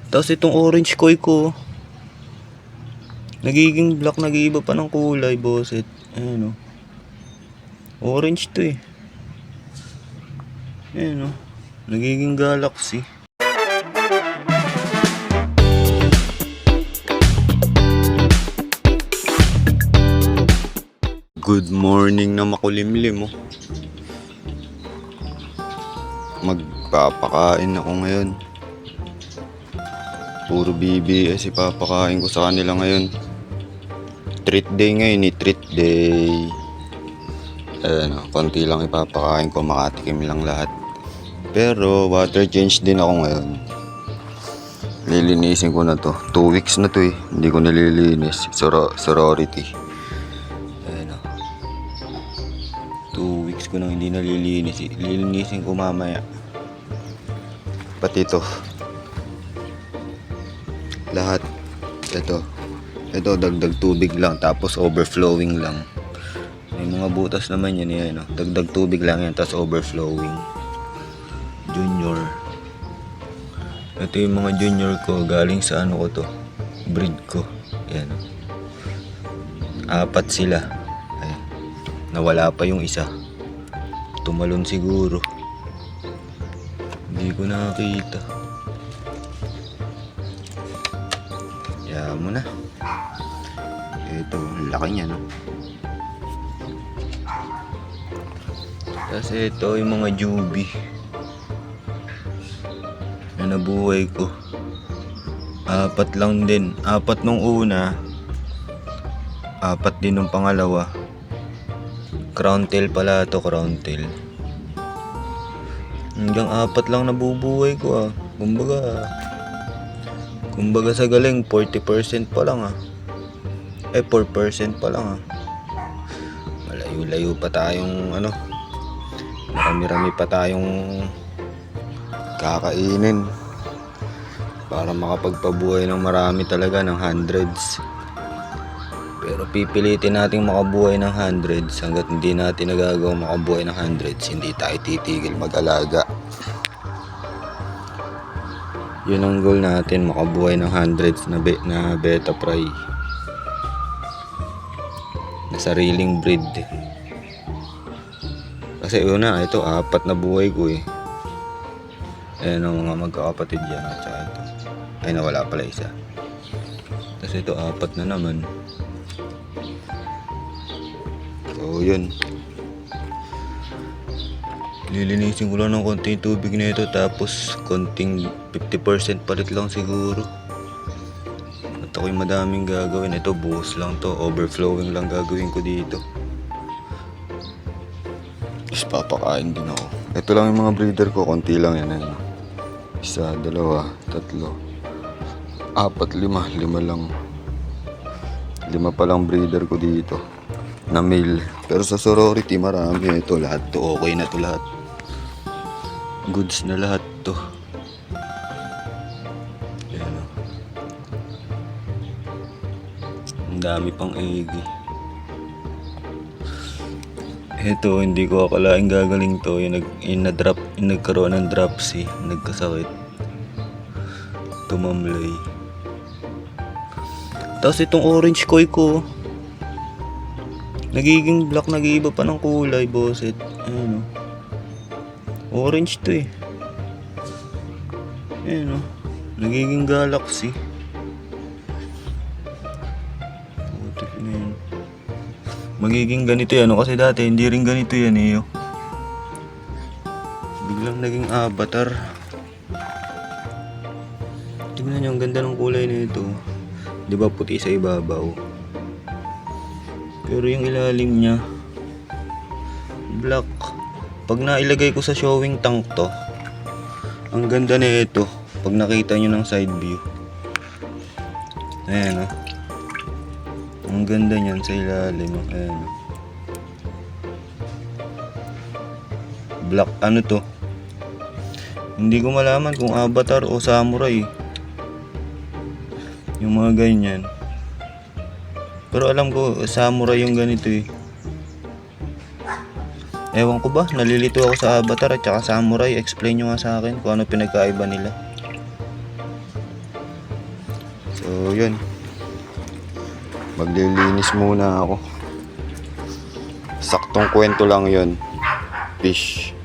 Tapos itong orange koi ko, nagiging black, nag-iiba pa ng kulay, boset. Ayan o. Orange to eh. Ayan o. Nagiging galaxy. Good morning na makulimlim oh. Magpapakain ako ngayon. Puro BBS ipapakain ko sa kanila ngayon. Treat day ngayon eh, treat day. Ayan o, konti lang ipapakain ko, makatikim lang lahat. Pero water change din ako ngayon. Lilinisin ko na to. 2 weeks na to eh, hindi ko nililinis. Sorority. Ayan o. 2 weeks ko nang hindi nalilinis. Lilinisin ko mamaya. Pati ito. Lahat. Ito dagdag tubig lang, tapos overflowing lang. May mga butas naman yan eh, no? Dagdag tubig lang yan, tapos overflowing. Junior. Ito yung mga junior ko, galing sa ano ko to, breed ko. Ayan. 4 sila. Ayan. Nawala pa yung isa. Tumalon siguro. Hindi ko nakakita. Yaman mo na. Ito, laki niya, no? Tapos ito, yung mga jubi na nabuhay ko. 4 lang din. 4 nung una. 4 din nung pangalawa. Crown tail pala to, crown tail. Hanggang 4 lang nabubuhay ko ah. Kumbaga sa galing, 40% pa lang ah. 4% pa lang ah. Malayo-layo pa tayong ano. Marami-rami pa tayong kakainin para makapagpabuhay ng marami talaga, ng hundreds. Pero pipilitin nating makabuhay ng hundreds. Hanggat hindi natin nagagawang makabuhay ng hundreds, hindi tayo titigil mag-alaga. Yun ang goal natin, makabuhay ng hundreds na beta fry na sariling breed. Kasi una, ito 4 na buhay ko eh. Ayan ang mga magkakapatid yan at saka ito. Ay, nawala pala isa. Tapos ito 4 na naman. So yun, lilinisin ko lang ng konting tubig na ito, tapos konting 50% palit lang siguro. At ako'y madaming gagawin. Ito buhos lang to, overflowing lang gagawin ko dito. Tapos papakain din ako. Ito lang yung mga breeder ko, konti lang yan. 1, 2, 3, 4, 5 lang. 5 pa lang breeder ko dito na male. Pero sa sorority marami. Ito lahat to, okay na to lahat. Goods na lahat to. Ayan o. Ang dami pang egg. Ito, hindi ko akalaing gagaling to. Yung nagkaroon ng dropsy, nagkasakit, tumamlay. Tapos itong orange koi ko, nagiging black, nag-iiba pa ng kulay, boset. Ayan o. Orange to eh. Ayan o. Nagiging galaxy. Putik na yan. Magiging ganito yan, kasi dati hindi rin ganito yan eh. Biglang naging avatar. Tingnan nyo, ang ganda ng kulay nito. Di ba puti sa ibabaw? Pero yung ilalim niya, black. Pag nailagay ko sa showing tank to, ang ganda na ito. Pag nakita nyo ng side view. Ayan o. Ang ganda niyan sa ilalim. Ayan. Black ano to? Hindi ko malaman kung avatar o samurai. Yung mga ganyan. Pero alam ko samurai yung ganito eh. Ewan ko ba, nalilito ako sa avatar at saka samurai. Explain nyo nga sa akin kung ano pinagkaiba nila. So, yun. Maglilinis muna ako. Saktong kwento lang yun. Fish.